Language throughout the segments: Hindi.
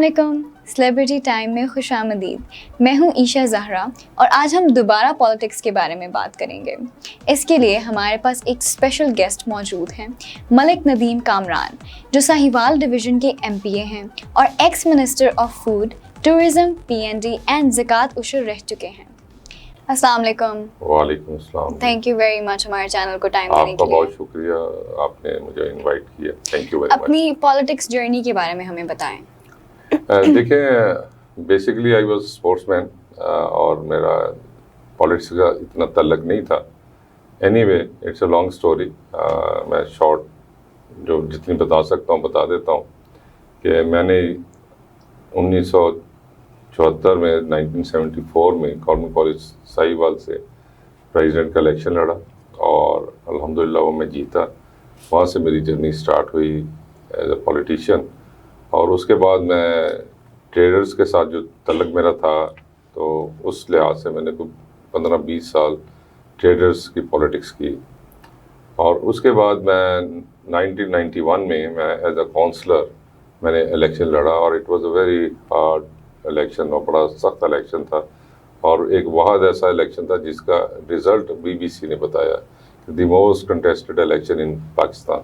अस्सलामुअलैकुम। सेलिब्रिटी टाइम में खुशामदीद। मैं हूं ईशा ज़हरा और आज हम दोबारा पॉलिटिक्स के बारे में बात करेंगे। इसके लिए हमारे पास एक स्पेशल गेस्ट मौजूद हैं, मलिक नदीम कामरान, जो साहिवाल डिवीज़न के MPA हैं और ex minister of food, tourism, PND and Zakat Ushr रह चुके हैं। अस्सलाम वालेकुम। वालेकुम अस्सलाम। थैंक यू वेरी मच हमारे चैनल को टाइम देने के आपका लिए। बहुत शुक्रिया, आपने मुझे इनवाइट किया। Thank you very much. अपनी पॉलिटिक्स जर्नी के बारे में हमें बताएं। देखें, बेसिकली आई वाज स्पोर्ट्समैन और मेरा पॉलिटिक्स का इतना तल्लक नहीं था। Anyway it's a long story. मैं शॉर्ट जो जितनी बता सकता हूँ बता देता हूँ कि मैंने 1974 में 1974 में गवर्नमेंट कॉलेज साहिवाल से प्रेसिडेंट का इलेक्शन लड़ा और अल्हम्दुलिल्लाह वो मैं जीता। वहाँ से मेरी जर्नी स्टार्ट हुई एज अ पॉलिटिशियन। और उसके बाद मैं ट्रेडर्स के साथ जो तल्लक मेरा था, तो उस लिहाज से मैंने कुछ 15-20 साल ट्रेडर्स की पॉलिटिक्स की। और उसके बाद मैं 1991 में मैं एज अ काउंसलर मैंने इलेक्शन लड़ा और it was a very hard election और बड़ा सख्त इलेक्शन था। और एक वाहद ऐसा इलेक्शन था जिसका रिज़ल्ट BBC ने बताया, the most contested election in Pakistan.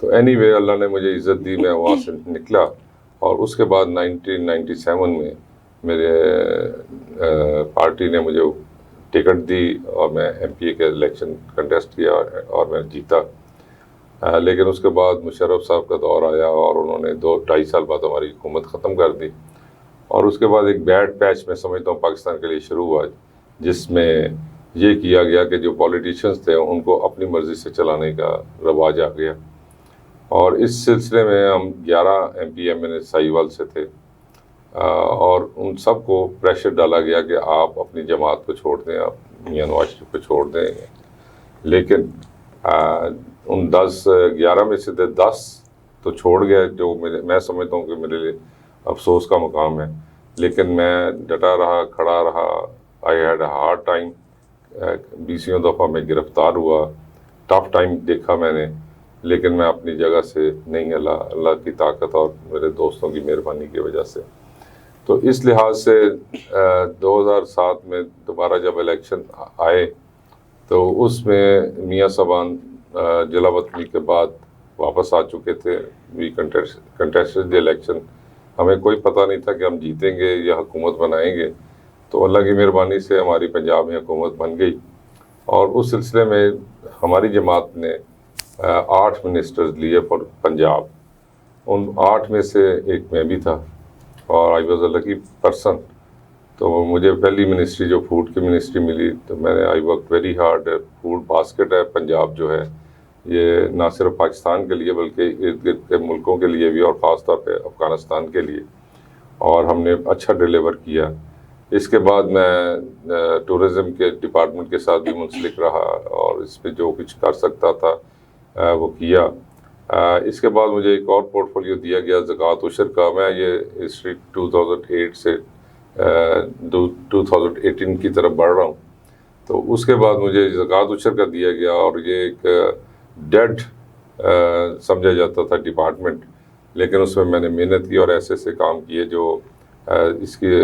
तो एनीवे अल्लाह ने मुझे इज़्ज़त दी, मैं वहाँ से निकला। और उसके बाद 1997 में मेरे पार्टी ने मुझे टिकट दी और मैं MPA के इलेक्शन कंटेस्ट किया और मैं जीता। लेकिन उसके बाद मुशर्रफ साहब का दौर आया और उन्होंने 2-2.5 साल बाद हमारी हुकूमत ख़त्म कर दी। और उसके बाद एक बैड पैच मैं समझता हूँ पाकिस्तान के लिए शुरू हुआ, जिसमें ये किया गया कि जो पॉलिटिशियंस थे उनको अपनी मर्ज़ी से चलाने का रवाज आ गया। और इस सिलसिले में हम 11 MPA MNA साहिवाल से थे और उन सबको प्रेशर डाला गया कि आप अपनी जमात को छोड़ दें, आप मियां नवाज शरीफ को छोड़ दें। लेकिन उन 11 में से 10 तो छोड़ गए, जो मैं समझता हूँ कि मेरे लिए अफसोस का मुकाम है। लेकिन मैं डटा रहा, खड़ा रहा। I had a hard time. 20 दफ़ा मैं गिरफ़्तार हुआ, टफ टाइम देखा मैंने, लेकिन मैं अपनी जगह से नहीं हिला, अल्लाह की ताकत और मेरे दोस्तों की मेहरबानी की वजह से। तो इस लिहाज से 2007 में दोबारा जब इलेक्शन आए तो उसमें मियाँ सबान जलावतनी के बाद वापस आ चुके थे। We contested the election. हमें कोई पता नहीं था कि हम जीतेंगे या हुकूमत बनाएंगे। तो अल्लाह की मेहरबानी से हमारी पंजाब में हुकूमत बन गई और उस सिलसिले में हमारी जमात ने 8 मिनिस्टर्स लिए फॉर पंजाब। उन 8 में से एक मैं भी था और I was a lucky person. तो मुझे पहली मिनिस्ट्री जो फूड की मिनिस्ट्री मिली, तो मैंने I work very hard. Food basket है पंजाब जो है, ये ना सिर्फ पाकिस्तान के लिए बल्कि इर्द गिर्द के मुल्कों के लिए भी और ख़ास तौर पे अफ़गानिस्तान के लिए, और हमने अच्छा डिलीवर किया। इसके बाद मैं टूरिज़म के डिपार्टमेंट के साथ भी मुंसलिक रहा और इस पर जो कुछ कर सकता था वो किया। इसके बाद मुझे एक और पोर्टफोलियो दिया गया ज़कात उशर का। मैं ये हिस्ट्री 2008 से 2018 की तरफ बढ़ रहा हूँ। तो उसके बाद मुझे ज़कात उशर का दिया गया और ये एक डेड समझा जाता था डिपार्टमेंट, लेकिन उसमें मैंने मेहनत की और ऐसे काम किए जो इसके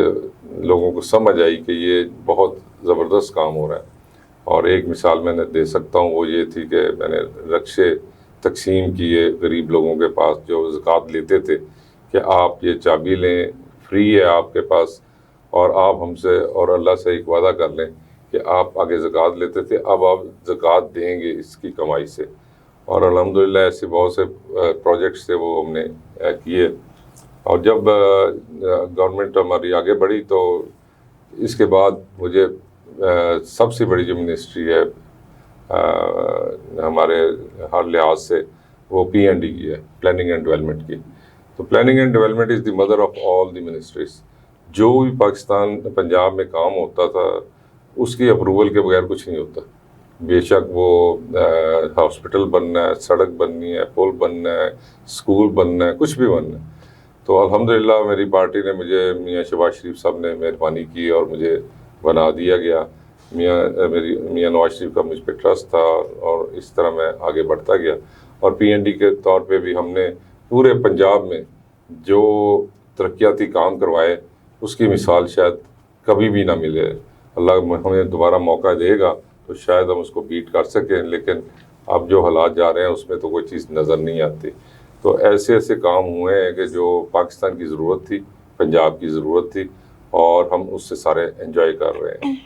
लोगों को समझ आई कि ये बहुत ज़बरदस्त काम हो रहा है। और एक मिसाल मैंने दे सकता हूँ, वो ये थी कि मैंने रक्शे तकसीम किए गरीब लोगों के पास जो ज़कात लेते थे कि आप ये चाबी लें, फ्री है आपके पास, और आप हमसे और अल्लाह से एक वादा कर लें कि आप आगे ज़कात लेते थे, अब आप ज़कात देंगे इसकी कमाई से। और अल्हम्दुलिल्लाह ऐसे बहुत से प्रोजेक्ट्स थे वो हमने किए। और जब गवर्नमेंट हमारी आगे बढ़ी तो इसके बाद मुझे सबसे बड़ी जो मिनिस्ट्री है हमारे हर लिहाज से वो PND की है, प्लानिंग एंड डेवलपमेंट की। तो planning and development is the mother of all the ministries. जो भी पाकिस्तान पंजाब में काम होता था उसकी अप्रूवल के बगैर कुछ नहीं होता। बेशक वो हॉस्पिटल बनना है, सड़क बननी है, पुल बनना है, स्कूल बनना है, कुछ भी बनना है। तो अल्हम्दुलिल्लाह मेरी पार्टी ने मुझे, मियाँ शहबाज शरीफ साहब ने मेहरबानी की और मुझे बना दिया गया। मियाँ नवाज शरीफ का मुझ पर ट्रस्ट था और इस तरह मैं आगे बढ़ता गया। और PND के तौर पे भी हमने पूरे पंजाब में जो तरक्याती काम करवाए, उसकी मिसाल शायद कभी भी ना मिले। अल्लाह हमें दोबारा मौका देगा तो शायद हम उसको बीट कर सकें, लेकिन अब जो हालात जा रहे हैं उसमें तो कोई चीज़ नज़र नहीं आती। तो ऐसे ऐसे काम हुए हैं कि जो पाकिस्तान की ज़रूरत थी, पंजाब की ज़रूरत थी, और हम उससे सारे एंजॉय कर रहे हैं।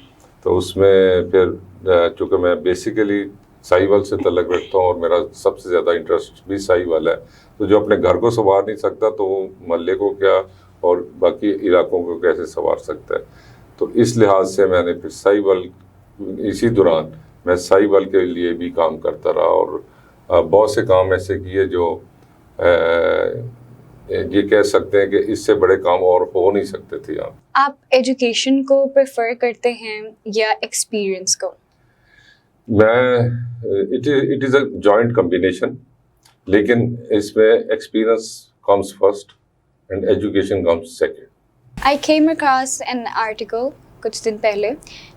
तो उसमें फिर चूँकि मैं बेसिकली साहिवाल से तल्लुक़ रखता हूँ और मेरा सबसे ज़्यादा इंटरेस्ट भी साहिवाल है, तो जो अपने घर को संवार नहीं सकता तो वो महल्ले को क्या और बाकी इलाकों को कैसे संवार सकता है। तो इस लिहाज से मैंने फिर साहिवाल, इसी दौरान मैं साहिवाल के लिए भी काम करता रहा, और बहुत से काम ऐसे किए जो ये कह सकते हैं कि इससे बड़े काम और हो नहीं सकते थे यहाँ। आप एजुकेशन को प्रेफर करते हैं या एक्सपीरियंस को? मैं it is a joint combination, लेकिन इसमें experience comes first and education comes second. I came across an article कुछ दिन पहले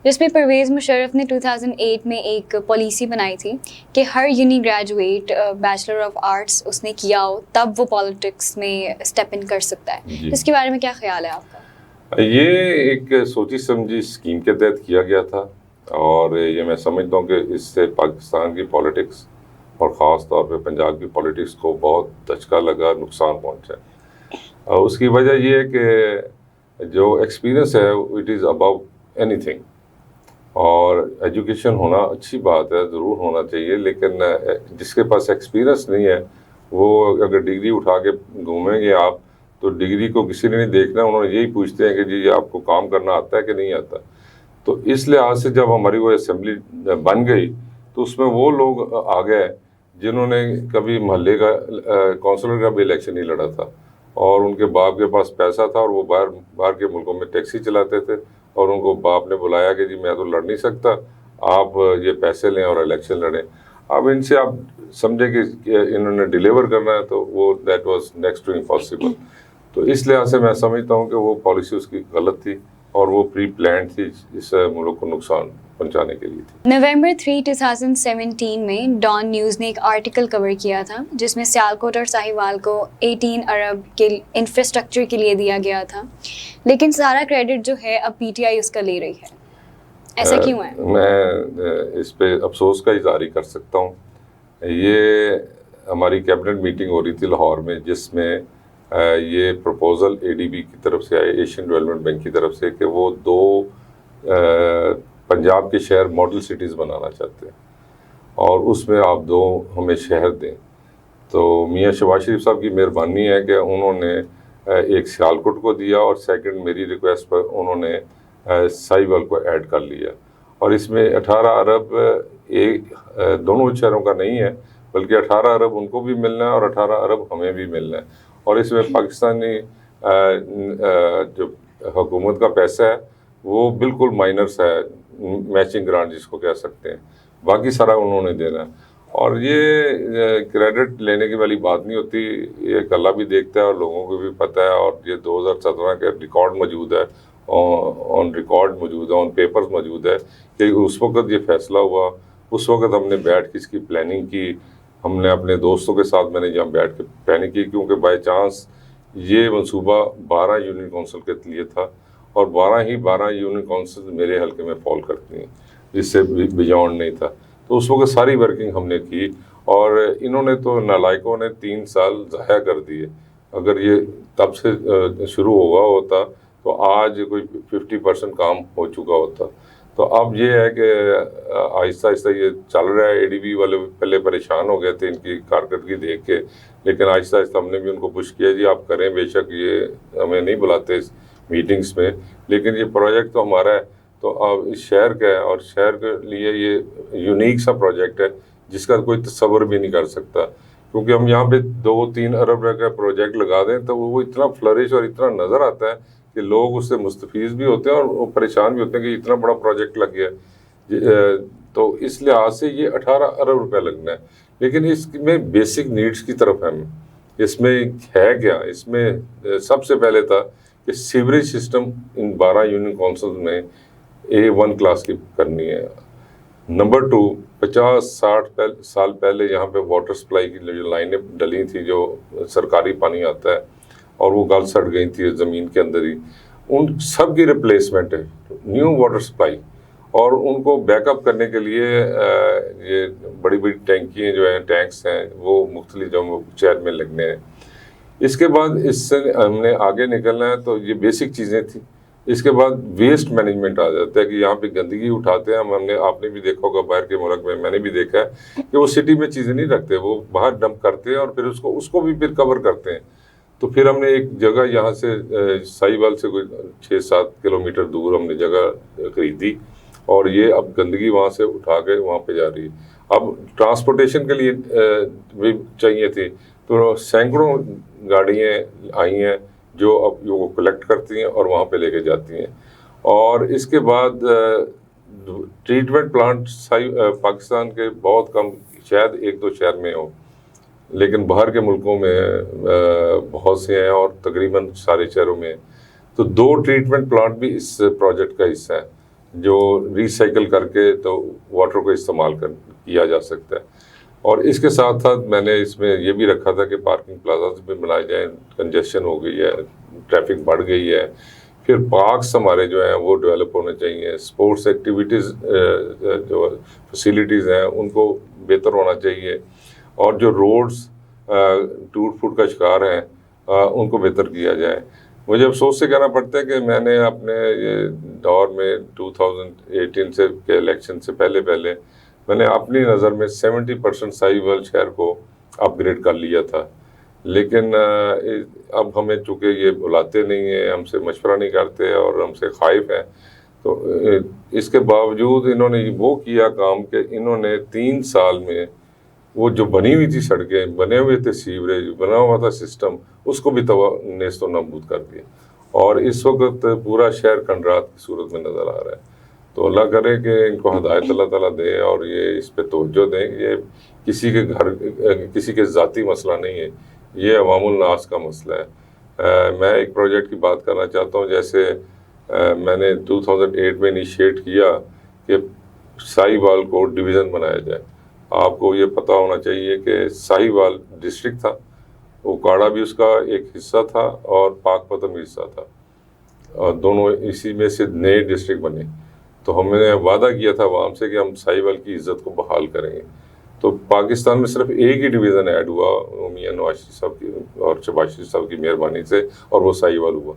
जिसमें परवेज़ मुशर्रफ ने 2008 में एक पॉलिसी बनाई थी कि हर uni graduate bachelor of arts उसने किया हो तब वो पॉलिटिक्स में स्टेप इन कर सकता है। इसके बारे में क्या ख्याल है आपका? ये एक सोची समझी स्कीम के तहत किया गया था, और ये मैं समझता हूँ कि इससे पाकिस्तान की पॉलिटिक्स और ख़ास तौर पे पंजाब की पॉलिटिक्स को बहुत धचका लगा, नुकसान पहुँचा। उसकी वजह ये है कि जो एक्सपीरियंस है इट इज़ अबव एनीथिंग, और एजुकेशन होना अच्छी बात है, ज़रूर होना चाहिए, लेकिन जिसके पास एक्सपीरियंस नहीं है वो अगर डिग्री उठा के घूमेंगे आप, तो डिग्री को किसी ने नहीं देखना, उन्होंने यही पूछते हैं कि जी आपको काम करना आता है कि नहीं आता। तो इस लिहाज से जब हमारी वो असेंबली बन गई तो उसमें वो लोग आ गए जिन्होंने कभी महल्ले का काउंसलर का भी इलेक्शन नहीं लड़ा था, और उनके बाप के पास पैसा था और वो बाहर के मुल्कों में टैक्सी चलाते थे, और उनको बाप ने बुलाया कि जी मैं तो लड़ नहीं सकता, आप ये पैसे लें और इलेक्शन लड़ें। अब इनसे आप समझे कि इन्होंने डिलीवर करना है, तो वो that was next to impossible. तो इस लिहाज से मैं समझता हूँ कि वो पॉलिसी उसकी गलत थी और वो प्री प्लान थी, इस मुल्क को नुकसान पहुंचाने के लिए थी। नवंबर 3, 2017 में डॉन न्यूज़ ने एक आर्टिकल कवर किया था जिसमें सियालकोट और साहिवाल को 18 अरब के इंफ्रास्ट्रक्चर के लिए दिया गया था, लेकिन सारा क्रेडिट जो है अब पीटीआई उसका ले रही है। ऐसा क्यों है? मैं इस पे अफसोस का इज़हार कर सकता हूँ। ये हमारी कैबिनेट मीटिंग हो रही थी लाहौर में, जिसमें ये प्रपोज़ल एडीबी की तरफ से आए, एशियन डेवलपमेंट बैंक की तरफ से, कि वो 2 पंजाब के शहर मॉडल सिटीज़ बनाना चाहते हैं और उसमें आप 2 हमें शहर दें। तो मियाँ शहबाज शरीफ साहब की मेहरबानी है कि उन्होंने एक सियालकोट को दिया, और सेकंड मेरी रिक्वेस्ट पर उन्होंने साहिवाल को ऐड कर लिया, और इसमें 18 अरब दोनों शहरों का नहीं है, बल्कि 18 अरब उनको भी मिलना है और 18 अरब हमें भी मिलना है। और इसमें पाकिस्तानी जो हुकूमत का पैसा है वो बिल्कुल माइनर्स है, मैचिंग ग्रांट जिसको कह सकते हैं, बाकी सारा उन्होंने देना है। और ये क्रेडिट लेने की वाली बात नहीं होती, ये अल्लाह भी देखता है और लोगों को भी पता है, और ये 2017 के रिकॉर्ड मौजूद है, ऑन रिकॉर्ड मौजूद है, ऑन पेपर्स मौजूद है कि उस वक़्त ये फैसला हुआ, उस वक़्त हमने बैठ के इसकी प्लानिंग की, हमने अपने दोस्तों के साथ मैंने जहाँ बैठ के प्लानिंग की, क्योंकि बाई चांस ये मंसूबा 12 यूनियन काउंसिल के लिए था, और 12 यूनियन काउंसिल मेरे हल्के में फॉल करती हैं, जिससे बियॉन्ड नहीं था। तो उस वक्त सारी वर्किंग हमने की, और इन्होंने तो नालायकों ने 3 साल ज़ाया कर दिए। अगर ये तब से शुरू हुआ होता तो आज कोई 50% काम हो चुका होता। तो अब ये है कि आहिस्ता आहिस्ता ये चल रहा है। एडीबी वाले पहले परेशान हो गए थे इनकी कारकर्दगी देख के, लेकिन आहिस्ता आहिस्ता हमने भी उनको पुश किया, जी आप करें, बेशक ये हमें नहीं बुलाते इस मीटिंग्स में, लेकिन ये प्रोजेक्ट तो हमारा है, तो अब इस शहर का है, और शहर के लिए ये यूनिक सा प्रोजेक्ट है जिसका कोई तस्वर भी नहीं कर सकता। क्योंकि हम यहाँ पे 2-3 अरब का प्रोजेक्ट लगा दें तो वो इतना फ्लरिश और इतना नज़र आता है कि लोग उससे मुस्तफ़ीज़ भी होते हैं और वो परेशान भी होते हैं कि इतना बड़ा प्रोजेक्ट लग गया। तो इस लिहाज से ये 18 अरब रुपए लगना है, लेकिन इसमें बेसिक नीड्स की तरफ है। इसमें है क्या, इसमें सबसे पहले था कि sewerage system in 12 union council में A1 क्लास की करनी है। नंबर 2, 50-60 साल पहले यहाँ पे वाटर सप्लाई की जो लाइनें डली थी, जो सरकारी पानी आता है, और वो गल सड़ गई थी ज़मीन के अंदर ही, उन सब की रिप्लेसमेंट है, न्यू वाटर सप्लाई, और उनको बैकअप करने के लिए ये बड़ी बड़ी टैंकियाँ जो हैं, टैंक्स हैं, वो मुख्तलिफ जो शहर में लगने हैं। इसके बाद इससे हमने आगे निकलना है, तो ये बेसिक चीज़ें थी। इसके बाद वेस्ट मैनेजमेंट आ जाता है कि यहाँ पे गंदगी उठाते हैं हमने, आपने भी देखा होगा बाहर के मुल्क में, मैंने भी देखा है कि वो सिटी में चीज़ें नहीं रखते, वो बाहर डंप करते हैं और फिर उसको भी फिर कवर करते हैं। तो फिर हमने एक जगह यहाँ से साहिवाल से कोई 6-7 किलोमीटर दूर हमने जगह खरीदी, और ये अब गंदगी वहाँ से उठा के वहाँ पे जा रही है। अब ट्रांसपोर्टेशन के लिए भी चाहिए थी, तो सैकड़ों गाड़ियाँ आई हैं जो अब वो कलेक्ट करती हैं और वहाँ पे लेके जाती हैं। और इसके बाद ट्रीटमेंट प्लांट पाकिस्तान के बहुत कम, शायद 1-2 शहर में हो, लेकिन बाहर के मुल्कों में बहुत से हैं और तकरीबन सारे शहरों में। तो 2 ट्रीटमेंट प्लांट भी इस प्रोजेक्ट का हिस्सा है, जो रिसाइकल करके तो वाटर को इस्तेमाल किया जा सकता है। और इसके साथ साथ मैंने इसमें ये भी रखा था कि पार्किंग प्लाजाज भी बनाए जाएँ, कंजेशन हो गई है, ट्रैफिक बढ़ गई है। फिर पार्क्स हमारे जो हैं वो डेवलप होने चाहिए, स्पोर्ट्स एक्टिविटीज़ जो फैसिलिटीज़ हैं उनको बेहतर होना चाहिए, और जो रोड्स टूट फूट का शिकार हैं उनको बेहतर किया जाए। मुझे अफसोस से कहना पड़ता है कि मैंने अपने ये दौर में 2018 से के इलेक्शन से पहले मैंने अपनी नज़र में 70% साहिवाल शहर को अपग्रेड कर लिया था, लेकिन अब हमें चूँकि ये बुलाते नहीं हैं, हमसे मशवरा नहीं करते और हमसे खाइफ हैं, तो इसके बावजूद इन्होंने वो किया काम कि इन्होंने 3 साल में वो जो बनी हुई थी सड़कें, बने हुए थे सीवरेज, बना हुआ था सिस्टम, उसको भी नेस्तो नाबूद कर दिया, और इस वक्त पूरा शहर खंडरात की सूरत में नज़र आ रहा है। तो अल्लाह करे कि इनको हिदायत अल्लाह ताला दे और ये इस पे तवज्जो दें। ये किसी के घर, किसी के ज़ाती मसला नहीं है, ये अवामुल नास का मसला है। मैं एक प्रोजेक्ट की बात करना चाहता हूँ, जैसे मैंने 2008 में इनिशिएट किया कि साहिवाल को डिवीज़न बनाया जाए। आपको ये पता होना चाहिए कि साहिवाल डिस्ट्रिक्ट था, उकाड़ा भी उसका एक हिस्सा था और पाकपतन भी हिस्सा था, और दोनों इसी में से नए डिस्ट्रिक्ट बने। तो हमने वादा किया था आवाम से कि हम साहिवाल की इज़्ज़त को बहाल करेंगे। तो पाकिस्तान में सिर्फ एक ही डिवीज़न ऐड हुआ मियां नवाज साहब की और शहबाज शरीफ साहब की मेहरबानी से, और वो साहिवाल हुआ,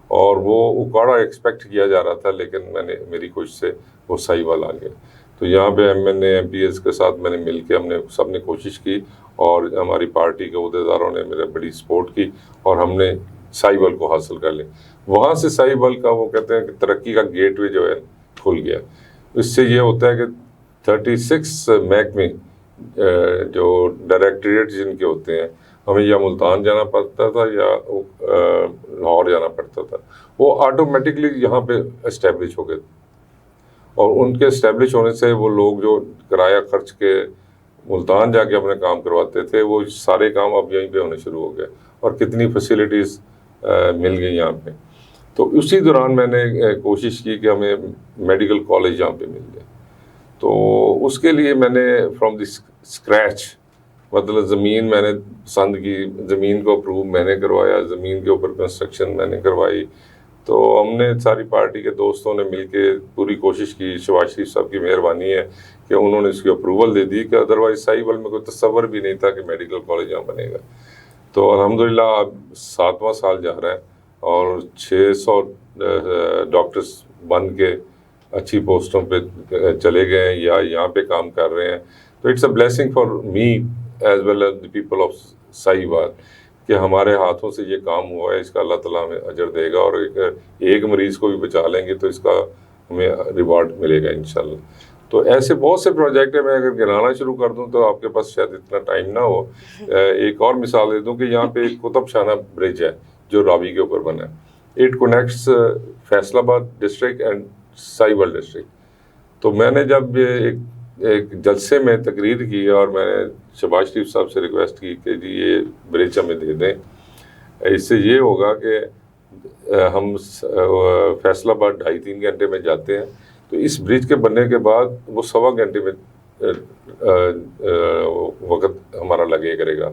और वो उकाड़ा एक्सपेक्ट किया जा रहा था, लेकिन मेरी कोशिश से वो साहिवाल आ गया। तो यहाँ पे MNA MPs के साथ मैंने मिल के हमने सब ने कोशिश की, और हमारी पार्टी के अहदेदारों ने मेरे बड़ी सपोर्ट की, और हमने साहिवाल को हासिल कर लिया। वहाँ से साहिवाल का वो कहते हैं कि तरक्की का गेटवे जो है खुल गया। इससे ये होता है कि 36 महकमे जो डायरेक्टरेट जिनके होते हैं, हमें या मुल्तान जाना पड़ता था या लाहौर जाना पड़ता था, वो ऑटोमेटिकली यहाँ पे इस्टेब्लिश हो गए, और उनके इस्टेब्लिश होने से वो लोग जो किराया खर्च के मुल्तान जाके अपने काम करवाते थे, वो सारे काम अब यहीं पे होने शुरू हो गए, और कितनी फैसिलिटीज़ मिल गई यहाँ पे। तो उसी दौरान मैंने कोशिश की कि हमें मेडिकल कॉलेज यहाँ पे मिल जाए। तो उसके लिए मैंने फ्रॉम द स्क्रैच, मतलब ज़मीन मैंने पसंद की, ज़मीन को अप्रूव मैंने करवाया, ज़मीन के ऊपर कंस्ट्रक्शन मैंने करवाई। तो हमने सारी पार्टी के दोस्तों ने मिलके पूरी कोशिश की। शहबाज शरीफ साहब की मेहरबानी है कि उन्होंने इसकी अप्रूवल दे दी, कि अदरवाइज़ साहिवाल में कोई तसव्वुर भी नहीं था कि मेडिकल कॉलेज यहाँ बनेगा। तो अल्हम्दुलिल्लाह अब 7वां साल जा रहा है, और 600 डॉक्टर्स बन के अच्छी पोस्टों पे चले गए हैं या यहाँ पे काम कर रहे हैं। तो it's a blessing for me as well as the people of Sahiwal कि हमारे हाथों से ये काम हुआ है। इसका अल्लाह ताला हमें अजर देगा, और एक मरीज़ को भी बचा लेंगे तो इसका हमें रिवार्ड मिलेगा इंशाल्लाह। तो ऐसे बहुत से प्रोजेक्ट है, मैं अगर गिनाना शुरू कर दूं तो आपके पास शायद इतना टाइम ना हो। एक और मिसाल दे दूं कि यहाँ पे एक कुतुबशाना ब्रिज है जो रावी के ऊपर बना है। It connects Faisalabad district and Sahiwal district. तो मैंने जब एक जलसे में तकरीर की और मैंने शहबाज शरीफ साहब से रिक्वेस्ट की कि जी ये ब्रिज हमें दे दें, इससे ये होगा कि हम फैसलाबाद 2.5-3 घंटे में जाते हैं, तो इस ब्रिज के बनने के बाद वो 1.25 घंटे में वक्त हमारा लगे करेगा।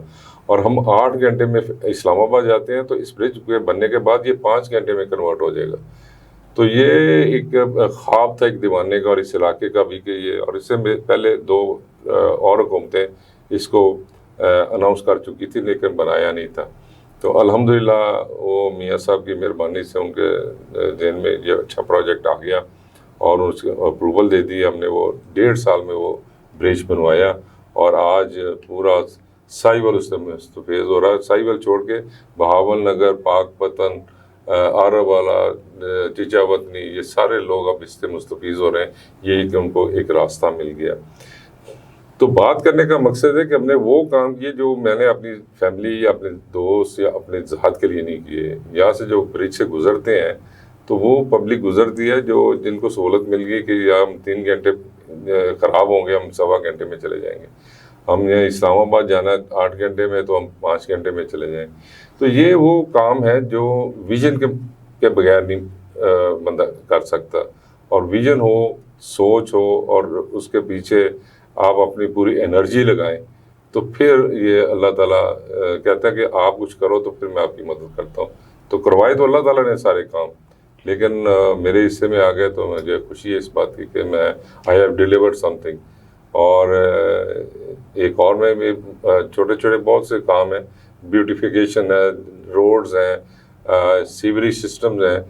और हम 8 घंटे में इस्लामाबाद जाते हैं, तो इस ब्रिज के बनने के बाद ये 5 घंटे में कन्वर्ट हो जाएगा। तो ये एक ख्वाब था एक दीवाने का और इस इलाके का भी कि ये, और इससे पहले 2 और हुकूमतें इसको अनाउंस कर चुकी थी लेकिन बनाया नहीं था। तो अल्हम्दुलिल्लाह वो मियाँ साहब की मेहरबानी से उनके जहन में ये अच्छा प्रोजेक्ट आ गया और उसको अप्रूवल दे दी हमने। वो 1.5 साल में वो ब्रिज बनवाया और आज पूरा साहिवाल उससे मुस्तफ़ैज़ हो रहा है। साहिवाल छोड़ के बहावल नगर, पाकपतन, आरावाला, टिचावतनी, ये सारे लोग अब इससे मुस्तफ़ीज़ हो रहे हैं। ये कि उनको एक रास्ता मिल गया। तो बात करने का मकसद है कि हमने वो काम किए जो मैंने अपनी फैमिली या अपने दोस्त या अपने ज़ात के लिए नहीं किए। यहाँ से जो ब्रिज से गुजरते हैं तो वो पब्लिक गुजरती है जो जिनको सहूलत मिल गई कि या हम 3 घंटे ख़राब होंगे, हम 1.25 घंटे में चले जाएंगे। हम यहाँ इस्लामाबाद जाना 8 घंटे में, तो हम 5 घंटे में चले जाएं। तो ये वो काम है जो विजन के बगैर नहीं बंदा कर सकता। और विजन हो, सोच हो और उसके पीछे आप अपनी पूरी एनर्जी लगाएं, तो फिर ये अल्लाह ताला कहता है कि आप कुछ करो तो फिर मैं आपकी मदद करता हूँ। तो करवाए तो अल्लाह ताला ने सारे काम, लेकिन मेरे हिस्से में आ गए तो मुझे खुशी है इस बात की कि मैं आई हैव डिलीवर्ड समथिंग। और एक और में छोटे छोटे बहुत से काम हैं, ब्यूटिफिकेशन है, रोड्स हैं, सीवरेज सिस्टम्स हैं।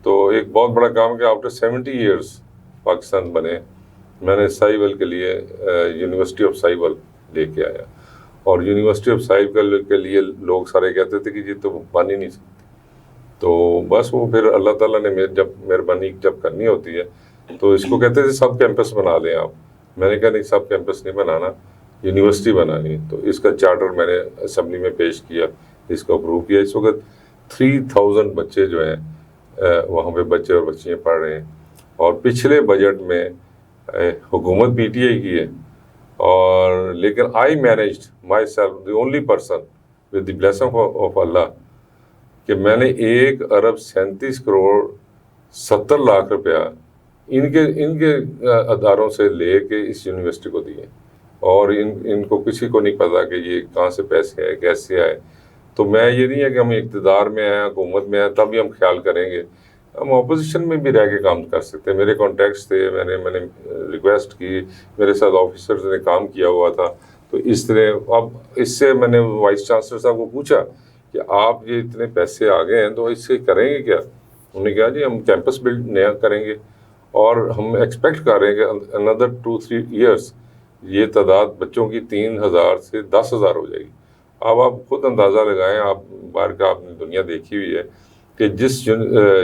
तो एक बहुत बड़ा काम है कि आफ्टर 70 ईयर्स पाकिस्तान बने, मैंने साहिवाल के लिए यूनिवर्सिटी ऑफ साहिवाल लेके आया। और यूनिवर्सिटी ऑफ साहिवाल के लिए लोग सारे कहते थे कि ये तो बन ही नहीं सकती। तो बस वो फिर अल्लाह ताला ने जब मेहरबानी जब करनी होती है तो इसको कहते थे सब कैंपस बना लें आप। मैंने कहा नहीं, सब कैंपस नहीं बनाना, यूनिवर्सिटी बनानी। तो इसका चार्टर मैंने असेंबली में पेश किया, इसको अप्रूव किया। इस वक्त 3000 बच्चे जो हैं वहाँ पे बच्चे और बच्चियाँ पढ़ रहे हैं। और पिछले बजट में हुकूमत PTI की है, और लेकिन I managed myself the only person with the blessing of Allah कि मैंने 1 अरब 37 करोड़ 70 लाख रुपया इनके अदारों से ले के इस यूनिवर्सिटी को दिए। और इनको किसी को नहीं पता कि ये कहाँ से पैसे आए, कैसे आए। तो मैं ये नहीं है कि हम इक़्तिदार में आए, हुकूमत में आए तब भी हम ख्याल करेंगे, हम अपोजिशन में भी रह के काम कर सकते हैं। मेरे कॉन्टैक्ट्स थे, मैंने रिक्वेस्ट की, मेरे साथ ऑफिसर्स ने काम किया हुआ था। तो इस तरह अब इससे मैंने वाइस चांसलर साहब को पूछा कि आप ये इतने पैसे आ गए हैं तो इससे करेंगे क्या। उन्होंने कहा जी हम कैंपस बिल्ड नया करेंगे और हम एक्सपेक्ट कर रहे हैं कि अनदर 2-3 ईयर्स ये तादाद बच्चों की 3000 से 10,000 हो जाएगी। अब आप खुद अंदाज़ा लगाएं, आप बाहर का आपने दुनिया देखी हुई है कि जिस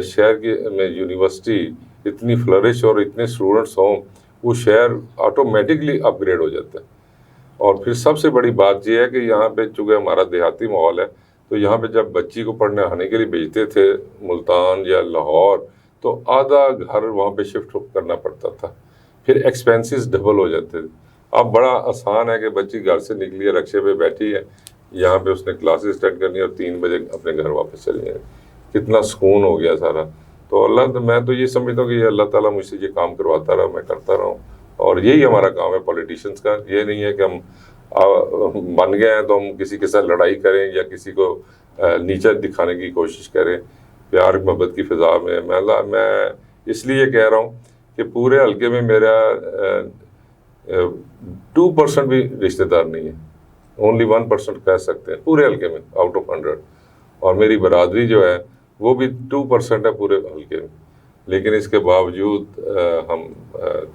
शहर में यूनिवर्सिटी इतनी फ्लरिश और इतने स्टूडेंट्स हों, वो शहर ऑटोमेटिकली अपग्रेड हो जाता है। और फिर सबसे बड़ी बात यह है कि यहाँ पे चूँकि हमारा देहाती माहौल है, तो यहाँ पे जब बच्ची को पढ़ने आने के लिए भेजते थे मुल्तान या लाहौर, तो आधा घर वहाँ पे शिफ्ट करना पड़ता था, फिर एक्सपेंसेस डबल हो जाते थे। अब बड़ा आसान है कि बच्ची घर से निकली है, रक्शे पे बैठी है, यहाँ पे उसने क्लासेस अटेंड करनी है और 3 बजे अपने घर वापस चले जाए। कितना सुकून हो गया सारा। तो मैं तो ये समझता हूँ कि अल्लाह ताला मुझसे ये काम करवाता रहा, मैं करता रहा हूँ। और यही हमारा काम है पॉलिटिशियंस का। ये नहीं है कि हम बन गए हैं तो हम किसी के साथ लड़ाई करें या किसी को नीचा दिखाने की कोशिश करें। प्यार मोहब्बत की फ़िज़ा में मैं इसलिए कह रहा हूँ कि पूरे हल्के में मेरा 2% भी रिश्तेदार नहीं है, ओनली 1% कह सकते हैं पूरे हल्के में आउट ऑफ 100। और मेरी बरादरी जो है वो भी 2% है पूरे हल्के में। लेकिन इसके बावजूद हम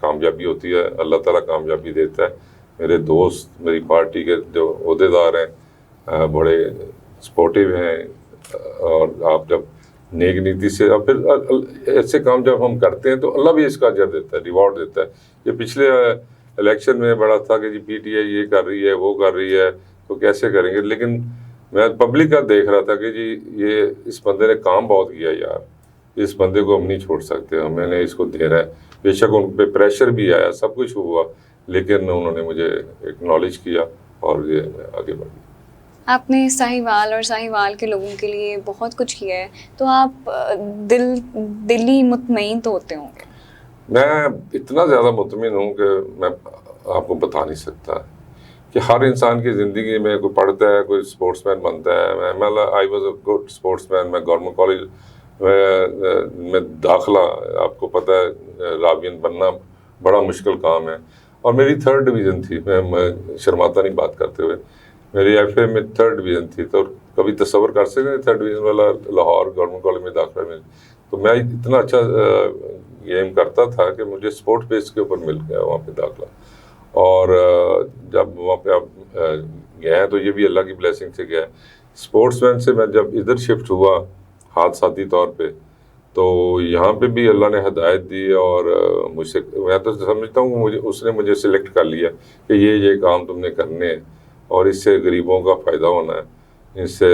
कामयाबी होती है, अल्लाह ताला कामयाबी देता है। मेरे दोस्त, मेरी पार्टी के जो ओहदेदार हैं बड़े सपोर्टिव हैं। और आप जब नेक नीति से और फिर ऐसे काम जब हम करते हैं तो अल्लाह भी इसका अजर देता है, रिवॉर्ड देता है। ये पिछले इलेक्शन में बड़ा था कि जी PTI ये कर रही है, वो कर रही है, तो कैसे करेंगे। लेकिन मैं पब्लिक का देख रहा था कि जी ये इस बंदे ने काम बहुत किया यार, इस बंदे को हम नहीं छोड़ सकते, मैंने इसको दे रहा है। बेशक उन पे प्रेशर भी आया, सब कुछ हुआ, लेकिन उन्होंने मुझे एक्नॉलेज किया और ये आगे बढ़ गया। आपने साहिवाल और साहिवाल के लोगों के लिए बहुत कुछ किया है, तो आप दिली मुतमईन तो होते होंगे। मैं इतना ज़्यादा मुतमिन हूँ कि मैं आपको बता नहीं सकता कि हर इंसान की ज़िंदगी में कोई पढ़ता है, कोई स्पोर्ट्समैन बनता है। मैं I was a good sportsman. मैं गवर्नमेंट कॉलेज में दाखिला, आपको पता है राबियन बनना बड़ा मुश्किल काम है, और मेरी 3rd डिवीज़न थी। मैं शर्माता नहीं बात करते हुए, मेरी एफए में 3rd डिवीज़न थी। तो कभी तस्वर कर सकते हैं 3rd डिवीज़न वाला लाहौर गवर्नमेंट कॉलेज में दाखिला मिल। तो मैं इतना अच्छा गेम करता था कि मुझे स्पोर्ट्स बेस के ऊपर मिल गया वहाँ पे दाखिला। और जब वहाँ पे आप गए हैं तो ये भी अल्लाह की ब्लेसिंग से गया है। स्पोर्ट्समैन से मैं जब इधर शिफ्ट हुआ हादसाती तौर पे, तो यहाँ पे भी अल्लाह ने हिदायत दी, और मुझसे, मैं तो समझता हूँ मुझे उसने मुझे सिलेक्ट कर लिया कि ये काम तुमने करने हैं, और इससे गरीबों का फ़ायदा होना है, इससे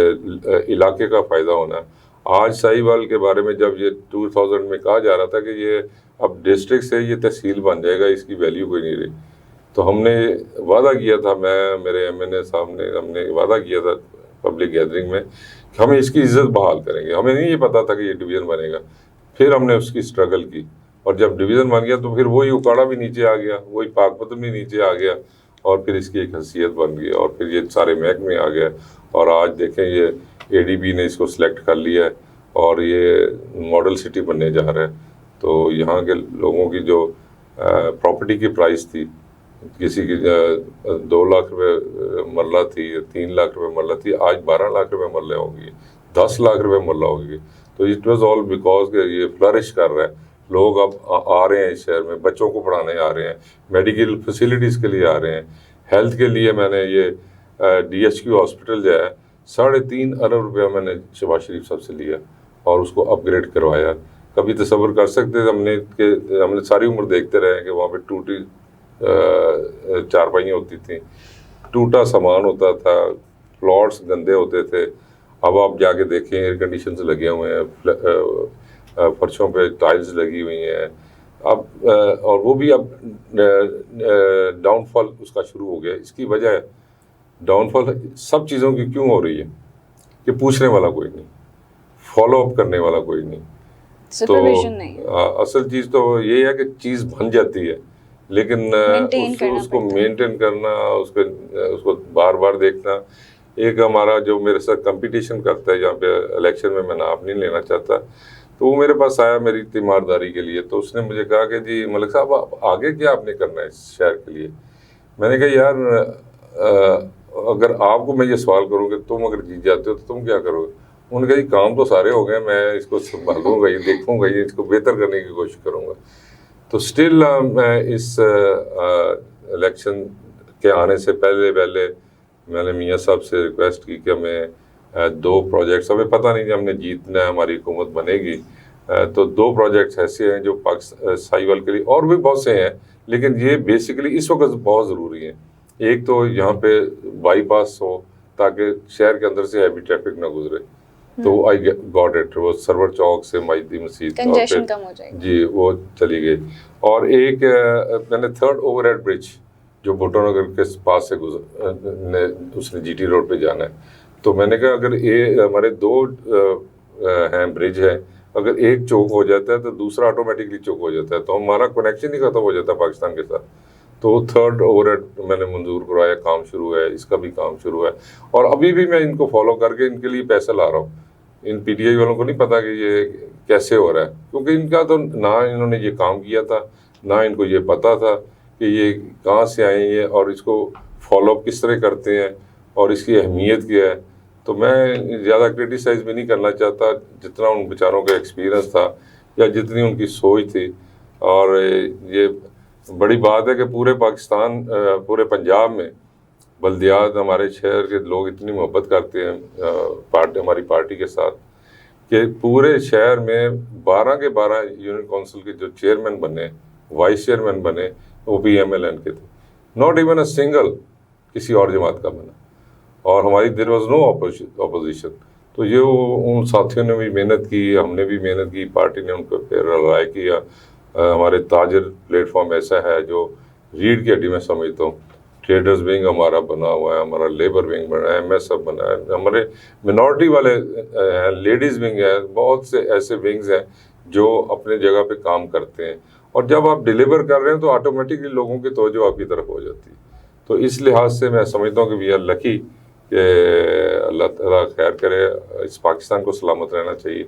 इलाके का फ़ायदा होना है। आज साहिवाल के बारे में जब ये 2000 में कहा जा रहा था कि ये अब डिस्ट्रिक्ट से ये तहसील बन जाएगा, इसकी वैल्यू कोई नहीं रही, तो हमने वादा किया था, मैं मेरे एमएनए साहब ने, हमने वादा किया था पब्लिक गैदरिंग में कि हम इसकी इज्जत बहाल करेंगे। हमें नहीं ये पता था कि ये डिवीज़न बनेगा। फिर हमने उसकी स्ट्रगल की, और जब डिवीज़न बन गया तो फिर वही उकाड़ा भी नीचे आ गया, वही पाकपतन भी नीचे आ गया, और फिर इसकी एक हैसियत बन गई, और फिर ये सारे महकमे आ गया, और आज देखें ये एडीबी ने इसको सिलेक्ट कर लिया है, और ये मॉडल सिटी बनने जा रहा है। तो यहाँ के लोगों की जो प्रॉपर्टी की प्राइस थी, किसी की 2 लाख रुपए मरला थी, 3 लाख रुपए मरला थी, आज 12 लाख रुपए मरला होगी, 10 लाख रुपए मरला होगी। तो इट वाज ऑल बिकॉज के ये फ्लरिश कर रहा है। लोग अब आ रहे हैं इस शहर में, बच्चों को पढ़ाने आ रहे हैं, मेडिकल फैसिलिटीज़ के लिए आ रहे हैं, हेल्थ के लिए। मैंने ये DHQ हॉस्पिटल जो है 3.5 अरब रुपया मैंने शहबाज शरीफ साहब से लिया, और उसको अपग्रेड करवाया। कभी तसव्वुर कर सकते थे हमने सारी उम्र देखते रहे कि वहाँ पे टूटी चारपाइयाँ होती थी, टूटा सामान होता था, प्लॉट्स गंदे होते थे। अब आप जाके देखें एयर कंडीशंस लगे हुए हैं, फर्शों पे टाइल्स लगी हुई हैं। अब और वो भी अब डाउनफॉल उसका शुरू हो गया। इसकी वजह डाउनफॉल सब चीज़ों की क्यों हो रही है कि पूछने वाला कोई नहीं, फॉलो अप करने वाला कोई नहीं, सुपरविजन नहीं। असल चीज़ तो ये है कि चीज़ बन जाती है, लेकिन उसको मेंटेन करना, उसको बार बार देखना। एक हमारा जो मेरे साथ कंपटीशन करता है यहाँ पे इलेक्शन में, मैं नाम नहीं लेना चाहता, तो वो मेरे पास आया मेरी तीमारदारी के लिए। तो उसने मुझे कहा कि जी मलिक साहब, आप आगे क्या आपने करना है इस शहर के लिए। मैंने कहा यार अगर आपको मैं ये सवाल करूँ कि तुम अगर जीत जाते हो तो तुम क्या करोगे। उन्होंने कहा जी काम तो सारे हो गए, मैं इसको संभालूंगा, ये देखूंगा, ये इसको बेहतर करने की कोशिश करूँगा। तो स्टिल मैं इस इलेक्शन के आने से पहले मैंने मियाँ साहब से रिक्वेस्ट की कि हमें 2 प्रोजेक्ट्स, हमें पता नहीं कि हमने जीतना है, हमारी हुकूमत बनेगी, तो 2 प्रोजेक्ट्स ऐसे हैं जो पाकिस्तान साहिवाल के लिए, और भी बहुत से हैं, लेकिन ये बेसिकली इस वक्त बहुत ज़रूरी हैं। एक तो यहाँ पे बाईपास हो ताकि शहर के अंदर से हैवी ट्रैफिक ना गुजरे, तो आई गॉट इट। वो सरवर चौक से माइदी मस्जिद कंजेशन कम हो जाएगी जी, वो चली गई। और एक मैंने 3rd ओवरहेड ब्रिज जो भुट्टो नगर के पास से उसने GT रोड पे जाना है, तो मैंने कहा अगर ये हमारे 2 हैं ब्रिज है, अगर एक चौक हो जाता है तो दूसरा ऑटोमेटिकली चौक हो जाता है, तो हमारा कनेक्शन ही खत्म हो जाता है पाकिस्तान के साथ। तो 3rd ओवरहेड मैंने मंजूर करवाया, काम शुरू है, इसका भी काम शुरू है, और अभी भी मैं इनको फॉलो करके इनके लिए पैसा ला रहा हूँ। इन PTI वालों को नहीं पता कि ये कैसे हो रहा है, क्योंकि इनका तो ना इन्होंने ये काम किया था, ना इनको ये पता था कि ये कहाँ से आए हैं और इसको फॉलोअप किस तरह करते हैं और इसकी अहमियत क्या है। तो मैं ज़्यादा क्रिटिसाइज़ भी नहीं करना चाहता, जितना उन बेचारों का एक्सपीरियंस था या जितनी उनकी सोच थी। और ये बड़ी बात है कि पूरे पाकिस्तान, पूरे पंजाब में बल्दियात, हमारे शहर के लोग इतनी मोहब्बत करते हैं हमारी पार्टी के साथ कि पूरे शहर में 12 के 12 यूनियन काउंसिल के जो चेयरमैन बने, वाइस चेयरमैन बने, वो भी MLN के थे। नॉट इवन अ सिंगल किसी और जमात का बना, और हमारी देयर वाज नो अपोजिशन। तो ये उन साथियों ने भी मेहनत की, हमने भी मेहनत की, पार्टी ने उनको फिर राय किया। हमारे ताजर प्लेटफॉर्म ऐसा है जो रीढ़ की हड्डी में समझता हूँ। ट्रेडर्स विंग हमारा बना हुआ है, हमारा लेबर विंग बना है, MSF बना है, हमारे मिनॉरिटी वाले हैं, लेडीज़ विंग है, बहुत से ऐसे विंग्स हैं जो अपने जगह पे काम करते हैं। और जब आप डिलीवर कर रहे हैं तो ऑटोमेटिकली लोगों की तवज्जो आपकी तरफ हो जाती है। तो इस लिहाज से मैं समझता हूँ कि वी आर लकी कि अल्लाह ताला खैर करे, इस पाकिस्तान को सलामत रहना चाहिए।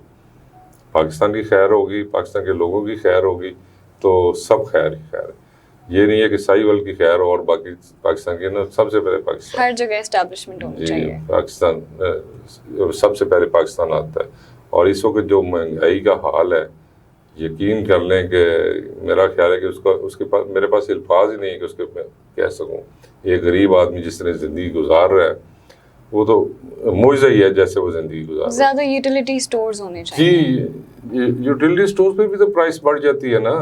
पाकिस्तान की खैर होगी, पाकिस्तान के लोगों की खैर होगी तो सब खैर ही खैर है। ये नहीं है कि साहिवाल की खैर हो और बाकी पाकिस्तान की ना, सबसे पहले पाकिस्तान, हर जगह एस्टैब्लिशमेंट होनी जी चाहिए। पाकिस्तान सबसे पहले पाकिस्तान आता है। और इस वक्त जो महंगाई का हाल है, यकीन कर लें कि मेरा ख्याल है कि उसके पास, मेरे पास अल्फाज ही नहीं है कि उसके मैं कह सकूँ। एक गरीब आदमी जिस तरह ज़िंदगी गुजार रहा है वो तो मुआवजा ही है जैसे वो ज़िंदगी गुजार रहा है। ज़्यादा यूटिलिटी स्टोर्स होने चाहिए। जी, यूटिलिटी स्टोर पे भी तो प्राइस बढ़ जाती है ना।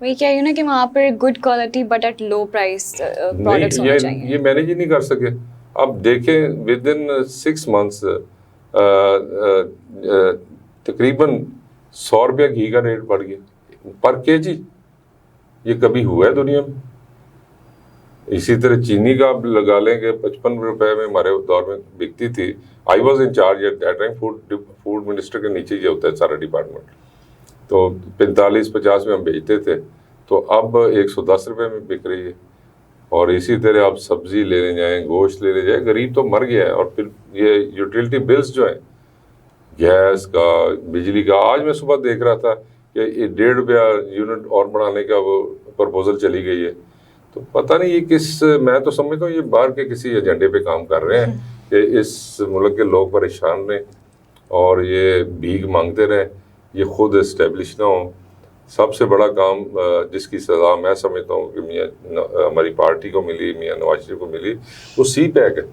वही कह रही हूँ ना कि वहाँ पर good quality but at low price products होने चाहिए। ये मैनेज ही नहीं कर सके। अब देखें विद इन 6 मंथ्स तकरीबन 100 रुपया घी का रेट बढ़ गया पर केजी। ये कभी हुआ है दुनिया में? इसी तरह चीनी का आप लगा लें कि 55 रुपए में हमारे दौर में बिकती थी। I was in charge at that time, food minister के नीचे ही होता है सारा डिपार्टमेंट। तो 45-50 में हम बेचते थे, तो अब 110 रुपए में बिक रही है। और इसी तरह आप सब्जी लेने जाएं, गोश्त लेने जाएं, गरीब तो मर गया है। और फिर ये यूटिलिटी बिल्स जो हैं, गैस का, बिजली का, आज मैं सुबह देख रहा था कि ये 1.5 रुपया यूनिट और बढ़ाने का वो प्रपोजल चली गई है। तो पता नहीं ये मैं तो समझता हूँ ये बाहर के किसी एजेंडे पे काम कर रहे हैं कि इस मुल्क के लोग परेशान रहें और ये भीख मांगते रहें, ये खुद इस्टेब्लिश ना हो। सबसे बड़ा काम जिसकी सज़ा मैं समझता हूँ कि मियाँ हमारी पार्टी को मिली, मियाँ नवाज शरीफ को मिली, वो सी पैक है।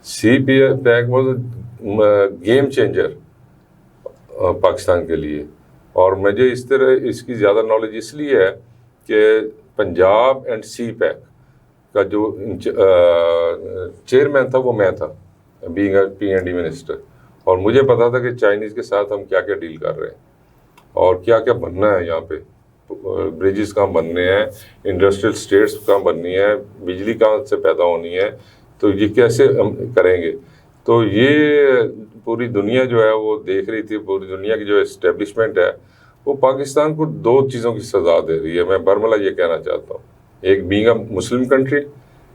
CPEC was game changer Pakistan के लिए। और मुझे इस तरह इसकी ज़्यादा नॉलेज इसलिए है कि पंजाब एंड सी पैक का जो चेयरमैन था वो मैं था, बीइंग अ P&D मिनिस्टर। और मुझे पता था कि चाइनीज़ के साथ हम क्या क्या डील कर रहे हैं और क्या क्या बनना है। यहाँ पे ब्रिजेस कहाँ बनने हैं, इंडस्ट्रियल स्टेट्स कहाँ बननी है, बिजली कहाँ से पैदा होनी है, तो ये कैसे हम करेंगे। तो ये पूरी दुनिया जो है वो देख रही थी। पूरी दुनिया की जो इस्टेब्लिशमेंट है वो पाकिस्तान को 2 चीज़ों की सज़ा दे रही है। मैं बरमला ये कहना चाहता हूँ, एक being a Muslim country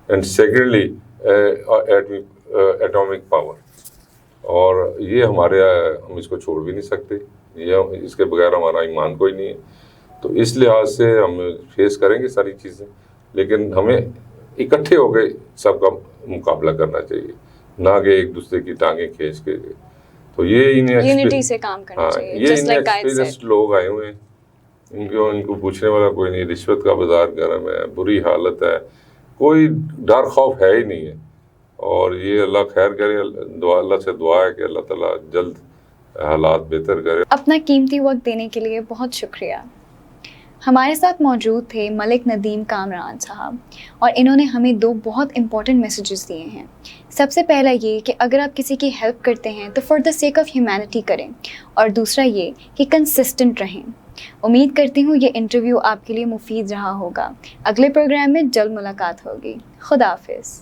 and secondly atomic power. और ये हम इसको छोड़ भी नहीं सकते, ये इसके बगैर हमारा ईमान कोई नहीं है। तो इस लिहाज से हम फेस करेंगे सारी चीज़ें, लेकिन हमें इकट्ठे होकर सबका मुकाबला करना चाहिए, ना कि एक दूसरे की टांगें खींच के। तो ये यूनिटी से काम करना चाहिए। ये इनएक्सपीरियंस्ड लोग आए हुए हैं, इनको पूछने वाला कोई नहीं। रिश्वत का बाजार गर्म है, बुरी हालत है, कोई डर खौफ है ही नहीं है। और ये अल्लाह खैर करे, अल्लाह से दुआ है कि अल्लाह ताला जल्द हालात बेहतर करे। अपना कीमती वक्त देने के लिए बहुत शुक्रिया। हमारे साथ मौजूद थे मलिक नदीम कामरान साहब और इन्होंने हमें 2 बहुत इंपॉर्टेंट मैसेजेस दिए हैं। सबसे पहला ये कि अगर आप किसी की हेल्प करते हैं तो for the sake of humanity करें, और दूसरा ये कि कंसिस्टेंट रहें। उम्मीद करती हूँ ये इंटरव्यू आपके लिए मुफीद रहा होगा। अगले प्रोग्राम में जल्द मुलाकात होगी। खुदा हाफिज़।